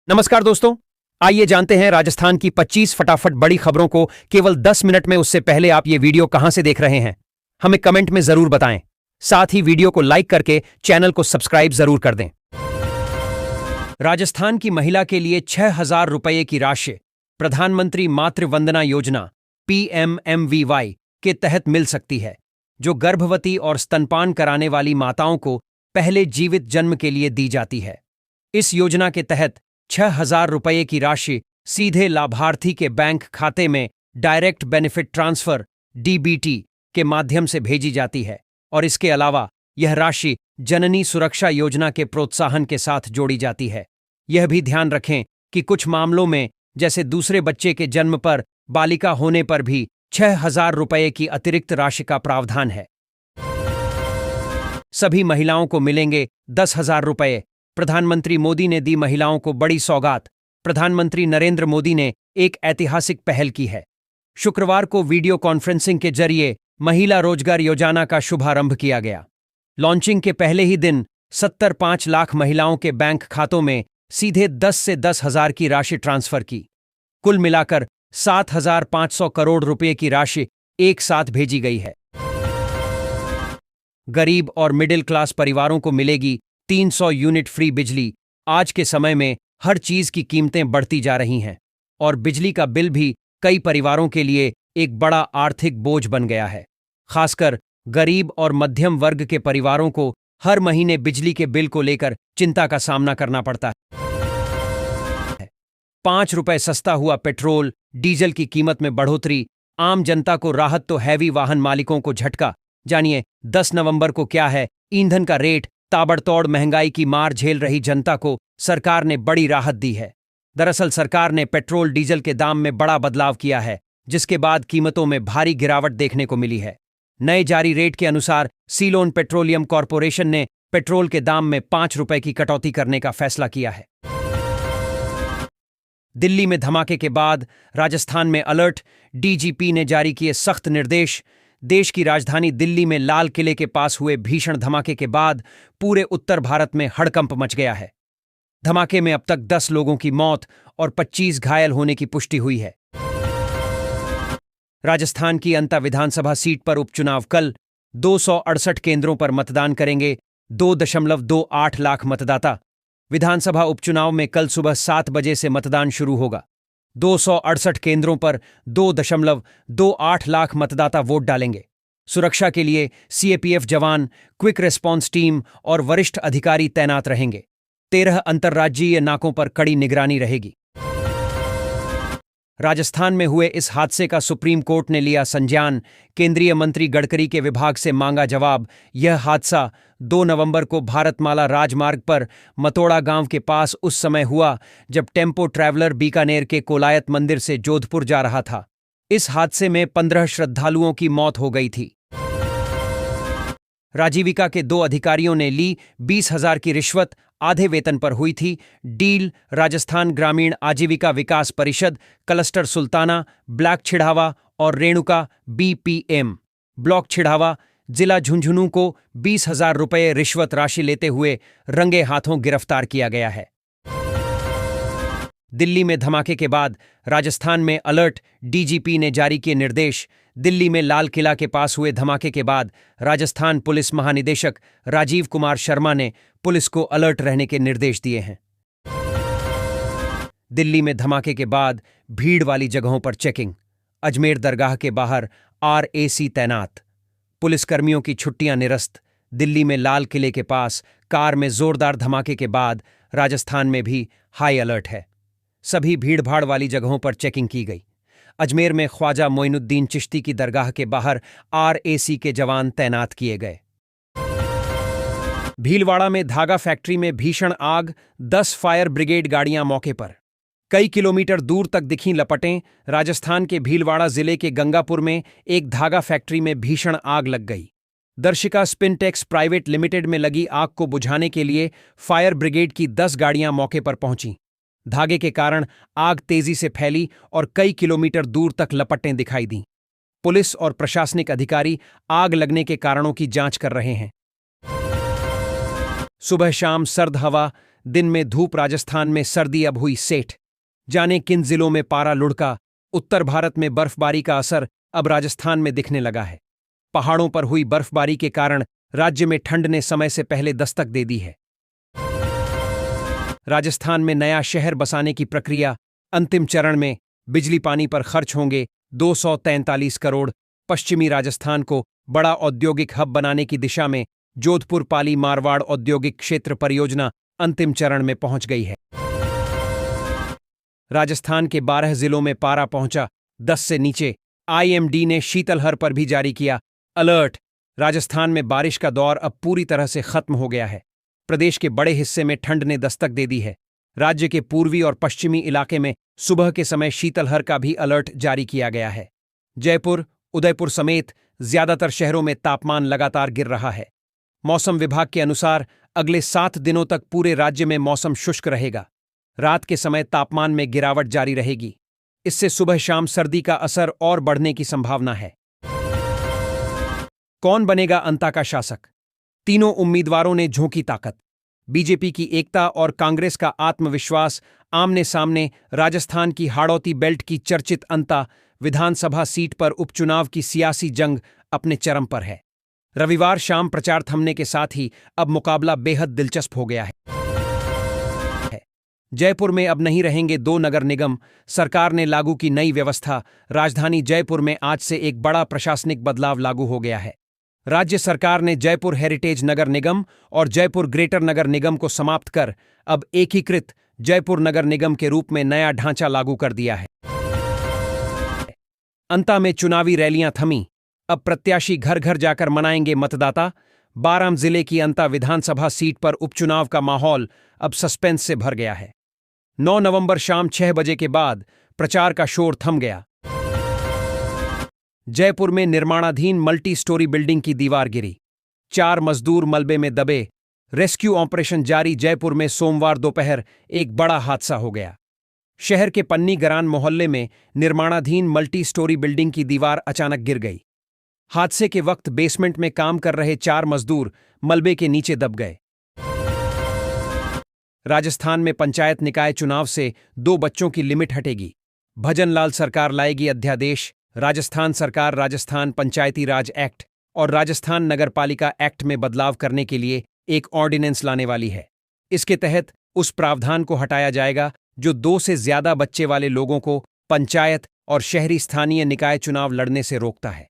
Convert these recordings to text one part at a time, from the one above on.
नमस्कार दोस्तों, आइए जानते हैं राजस्थान की 25 फटाफट बड़ी खबरों को केवल 10 मिनट में। उससे पहले आप ये वीडियो कहां से देख रहे हैं, हमें कमेंट में जरूर बताएं। साथ ही वीडियो को लाइक करके चैनल को सब्सक्राइब जरूर कर दें। राजस्थान की महिला के लिए 6,000 रुपये की राशि प्रधानमंत्री मातृ वंदना योजना PMMVY के तहत मिल सकती है, जो गर्भवती और स्तनपान कराने वाली माताओं को पहले जीवित जन्म के लिए दी जाती है। इस योजना के तहत 6,000 रुपये की राशि सीधे लाभार्थी के बैंक खाते में डायरेक्ट बेनिफिट ट्रांसफर DBT के माध्यम से भेजी जाती है और इसके अलावा यह राशि जननी सुरक्षा योजना के प्रोत्साहन के साथ जोड़ी जाती है। यह भी ध्यान रखें कि कुछ मामलों में, जैसे दूसरे बच्चे के जन्म पर, बालिका होने पर भी 6,000 रुपये की अतिरिक्त राशि का प्रावधान है। सभी महिलाओं को मिलेंगे 10,000 रुपये। प्रधानमंत्री मोदी ने दी महिलाओं को बड़ी सौगात। प्रधानमंत्री नरेंद्र मोदी ने एक ऐतिहासिक पहल की है। शुक्रवार को वीडियो कॉन्फ्रेंसिंग के जरिए महिला रोजगार योजना का शुभारंभ किया गया। लॉन्चिंग के पहले ही दिन 75 लाख महिलाओं के बैंक खातों में सीधे 10 से 10,000 की राशि ट्रांसफर की। कुल मिलाकर 7,500 करोड़ रुपए की राशि एक साथ भेजी गई है। गरीब और मिडिल क्लास परिवारों को मिलेगी 300 यूनिट फ्री बिजली। आज के समय में हर चीज की कीमतें बढ़ती जा रही हैं और बिजली का बिल भी कई परिवारों के लिए एक बड़ा आर्थिक बोझ बन गया है। खासकर गरीब और मध्यम वर्ग के परिवारों को हर महीने बिजली के बिल को लेकर चिंता का सामना करना पड़ता है। 5 रुपए सस्ता हुआ पेट्रोल डीजल की कीमत में बढ़ोतरी, आम जनता को राहत तो हैवी वाहन मालिकों को झटका। जानिए 10 नवंबर को क्या है ईंधन का रेट। ताबड़तोड़ महंगाई की मार झेल रही जनता को सरकार ने बड़ी राहत दी है। दरअसल सरकार ने पेट्रोल डीजल के दाम में बड़ा बदलाव किया है, जिसके बाद कीमतों में भारी गिरावट देखने को मिली है। नए जारी रेट के अनुसार सीलोन पेट्रोलियम कॉरपोरेशन ने पेट्रोल के दाम में 5 रुपए की कटौती करने का फैसला किया है। दिल्ली में धमाके के बाद राजस्थान में अलर्ट। DGP ने जारी किए सख्त निर्देश। देश की राजधानी दिल्ली में लाल किले के पास हुए भीषण धमाके के बाद पूरे उत्तर भारत में हड़कंप मच गया है। धमाके में अब तक 10 लोगों की मौत और 25 घायल होने की पुष्टि हुई है। राजस्थान की अंता विधानसभा सीट पर उपचुनाव कल। 268 केंद्रों पर मतदान करेंगे 2.28 लाख मतदाता। विधानसभा उपचुनाव में कल सुबह 7 बजे से मतदान शुरू होगा। 268 केंद्रों पर 2.28 लाख मतदाता वोट डालेंगे। सुरक्षा के लिए CAPF जवान, क्विक रिस्पांस टीम और वरिष्ठ अधिकारी तैनात रहेंगे। 13 अंतर्राज्यीय नाकों पर कड़ी निगरानी रहेगी। राजस्थान में हुए इस हादसे का सुप्रीम कोर्ट ने लिया संज्ञान। केंद्रीय मंत्री गडकरी के विभाग से मांगा जवाब। यह हादसा 2 नवंबर को भारतमाला राजमार्ग पर मतोड़ा गांव के पास उस समय हुआ जब टेम्पो ट्रैवलर बीकानेर के कोलायत मंदिर से जोधपुर जा रहा था। इस हादसे में 15 श्रद्धालुओं की मौत हो गई थी। राजीविका के 2 अधिकारियों ने ली 20,000 की रिश्वत, आधे वेतन पर हुई थी डील। राजस्थान ग्रामीण आजीविका विकास परिषद, क्लस्टर सुल्ताना, ब्लॉक छिड़ावा और रेणुका BPM ब्लॉक छिड़ावा, जिला झुंझुनू को 20,000 रुपये रिश्वत राशि लेते हुए रंगे हाथों गिरफ्तार किया गया है। दिल्ली में धमाके के बाद राजस्थान में अलर्ट। DGP ने जारी किए निर्देश। दिल्ली में लाल किला के पास हुए धमाके के बाद राजस्थान पुलिस महानिदेशक राजीव कुमार शर्मा ने पुलिस को अलर्ट रहने के निर्देश दिए हैं। दिल्ली में धमाके के बाद भीड़ वाली जगहों पर चेकिंग। अजमेर दरगाह के बाहर RAC तैनात। पुलिसकर्मियों की छुट्टियां निरस्त। दिल्ली में लाल किले के पास कार में जोरदार धमाके के बाद राजस्थान में भी हाई अलर्ट है। सभी भीड़भाड़ वाली जगहों पर चेकिंग की गई। अजमेर में ख्वाजा मोइनुद्दीन चिश्ती की दरगाह के बाहर RAC के जवान तैनात किए गए। भीलवाड़ा में धागा फैक्ट्री में भीषण आग, 10 फायर ब्रिगेड गाड़ियां मौके पर। कई किलोमीटर दूर तक दिखीं लपटें। राजस्थान के भीलवाड़ा जिले के गंगापुर में एक धागा फैक्ट्री में भीषण आग लग गई। दर्शिका स्पिनटेक्स प्राइवेट लिमिटेड में लगी आग को बुझाने के लिए फायर ब्रिगेड की 10 गाड़ियां मौके पर पहुंची। धागे के कारण आग तेजी से फैली और कई किलोमीटर दूर तक लपटें दिखाई दीं। पुलिस और प्रशासनिक अधिकारी आग लगने के कारणों की जांच कर रहे हैं। सुबह शाम सर्द हवा, दिन में धूप, राजस्थान में सर्दी अब हुई सेठ। जाने किन जिलों में पारा लुढ़का। उत्तर भारत में बर्फबारी का असर अब राजस्थान में दिखने लगा है। पहाड़ों पर हुई बर्फबारी के कारण राज्य में ठंड ने समय से पहले दस्तक दे दी है। राजस्थान में नया शहर बसाने की प्रक्रिया अंतिम चरण में। बिजली पानी पर खर्च होंगे 243 करोड़। पश्चिमी राजस्थान को बड़ा औद्योगिक हब बनाने की दिशा में जोधपुर पाली मारवाड़ औद्योगिक क्षेत्र परियोजना अंतिम चरण में पहुंच गई है। राजस्थान के 12 जिलों में पारा पहुंचा 10 से नीचे। आईएमडी ने शीतलहर पर भी जारी किया अलर्ट। राजस्थान में बारिश का दौर अब पूरी तरह से खत्म हो गया है। प्रदेश के बड़े हिस्से में ठंड ने दस्तक दे दी है। राज्य के पूर्वी और पश्चिमी इलाके में सुबह के समय शीतलहर का भी अलर्ट जारी किया गया है। जयपुर, उदयपुर समेत ज्यादातर शहरों में तापमान लगातार गिर रहा है। मौसम विभाग के अनुसार अगले 7 दिनों तक पूरे राज्य में मौसम शुष्क रहेगा। रात के समय तापमान में गिरावट जारी रहेगी। इससे सुबह शाम सर्दी का असर और बढ़ने की संभावना है। कौन बनेगा अंता का शासक? तीनों उम्मीदवारों ने झोंकी ताकत। बीजेपी की एकता और कांग्रेस का आत्मविश्वास आमने सामने। राजस्थान की हाड़ौती बेल्ट की चर्चित अंता विधानसभा सीट पर उपचुनाव की सियासी जंग अपने चरम पर है। रविवार शाम प्रचार थमने के साथ ही अब मुकाबला बेहद दिलचस्प हो गया है। जयपुर में अब नहीं रहेंगे 2 नगर निगम। सरकार ने लागू की नई व्यवस्था। राजधानी जयपुर में आज से एक बड़ा प्रशासनिक बदलाव लागू हो गया है। राज्य सरकार ने जयपुर हेरिटेज नगर निगम और जयपुर ग्रेटर नगर निगम को समाप्त कर अब एकीकृत जयपुर नगर निगम के रूप में नया ढांचा लागू कर दिया है। अंता में चुनावी रैलियां थमीं। अब प्रत्याशी घर घर जाकर मनाएंगे मतदाता। बारां जिले की अंता विधानसभा सीट पर उपचुनाव का माहौल अब सस्पेंस से भर गया है। 9 नवंबर शाम 6 बजे के बाद प्रचार का शोर थम गया। जयपुर में निर्माणाधीन मल्टी स्टोरी बिल्डिंग की दीवार गिरी। 4 मजदूर मलबे में दबे। रेस्क्यू ऑपरेशन जारी। जयपुर में सोमवार दोपहर एक बड़ा हादसा हो गया। शहर के पन्नी गरान मोहल्ले में निर्माणाधीन मल्टी स्टोरी बिल्डिंग की दीवार अचानक गिर गई। हादसे के वक्त बेसमेंट में काम कर रहे 4 मजदूर मलबे के नीचे दब गए। राजस्थान में पंचायत निकाय चुनाव से 2 बच्चों की लिमिट हटेगी। भजनलाल सरकार लाएगी अध्यादेश। राजस्थान सरकार राजस्थान पंचायती राज एक्ट और राजस्थान नगरपालिका एक्ट में बदलाव करने के लिए एक ऑर्डिनेंस लाने वाली है। इसके तहत उस प्रावधान को हटाया जाएगा जो 2 से ज्यादा बच्चे वाले लोगों को पंचायत और शहरी स्थानीय निकाय चुनाव लड़ने से रोकता है।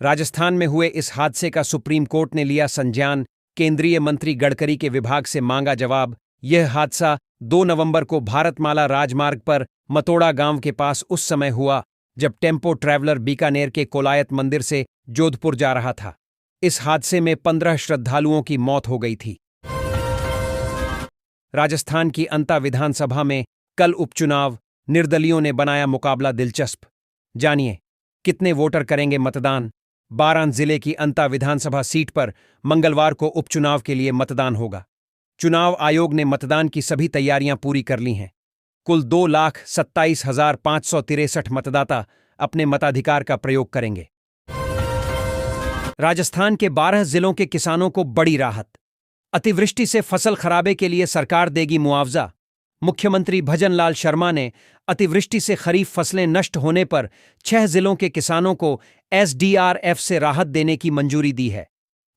राजस्थान में हुए इस हादसे का सुप्रीम कोर्ट ने लिया संज्ञान। केंद्रीय मंत्री गडकरी के विभाग से मांगा जवाब। यह हादसा 2 नवंबर को भारतमाला राजमार्ग पर मतोड़ा गांव के पास उस समय हुआ जब टेम्पो ट्रैवलर बीकानेर के कोलायत मंदिर से जोधपुर जा रहा था। इस हादसे में 15 श्रद्धालुओं की मौत हो गई थी। राजस्थान की अंता विधानसभा में कल उपचुनाव। निर्दलियों ने बनाया मुकाबला दिलचस्प। जानिए कितने वोटर करेंगे मतदान। बारां जिले की अंता विधानसभा सीट पर मंगलवार को उपचुनाव के लिए मतदान होगा। चुनाव आयोग ने मतदान की सभी तैयारियां पूरी कर ली हैं। कुल 2,27,563 मतदाता अपने मताधिकार का प्रयोग करेंगे। राजस्थान के 12 जिलों के किसानों को बड़ी राहत। अतिवृष्टि से फसल खराबे के लिए सरकार देगी मुआवजा। मुख्यमंत्री भजनलाल शर्मा ने अतिवृष्टि से खरीफ फसलें नष्ट होने पर 6 जिलों के किसानों को एसडीआरएफ से राहत देने की मंजूरी दी है।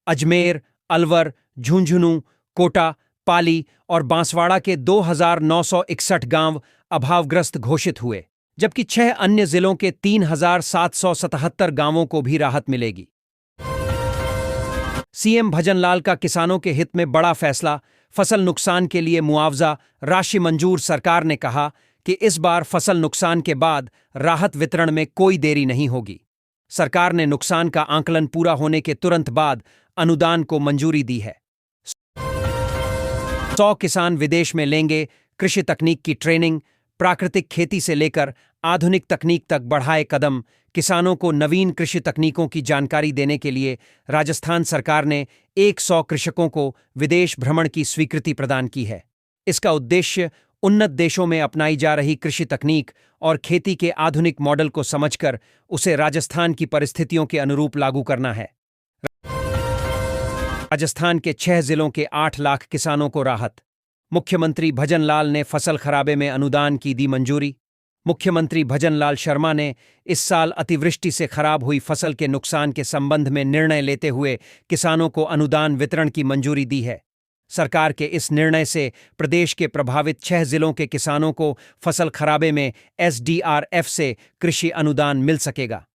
अजमेर, अलवर, झुंझुनू, कोटा, पाली और बांसवाड़ा के 2,961 गांव अभावग्रस्त घोषित हुए, जबकि 6 अन्य जिलों के 3,777 गांवों को भी राहत मिलेगी। सीएम भजनलाल का किसानों के हित में बड़ा फैसला। फसल नुकसान के लिए मुआवजा राशि मंजूर। सरकार ने कहा कि इस बार फसल नुकसान के बाद राहत वितरण में कोई देरी नहीं होगी। सरकार ने नुकसान का आंकलन पूरा होने के तुरंत बाद अनुदान को मंजूरी दी है। 100 किसान विदेश में लेंगे कृषि तकनीक की ट्रेनिंग। प्राकृतिक खेती से लेकर आधुनिक तकनीक तक बढ़ाए कदम। किसानों को नवीन कृषि तकनीकों की जानकारी देने के लिए राजस्थान सरकार ने 100 कृषकों को विदेश भ्रमण की स्वीकृति प्रदान की है। इसका उद्देश्य उन्नत देशों में अपनाई जा रही कृषि तकनीक और खेती के आधुनिक मॉडल को समझकर उसे राजस्थान की परिस्थितियों के अनुरूप लागू करना है। राजस्थान के 6 जिलों के 8 लाख किसानों को राहत। मुख्यमंत्री भजनलाल ने फसल खराबे में अनुदान की दी मंजूरी। मुख्यमंत्री भजनलाल शर्मा ने इस साल अतिवृष्टि से खराब हुई फसल के नुकसान के संबंध में निर्णय लेते हुए किसानों को अनुदान वितरण की मंजूरी दी है। सरकार के इस निर्णय से प्रदेश के प्रभावित 6 जिलों के किसानों को फसल खराबे में SDRF से कृषि अनुदान मिल सकेगा।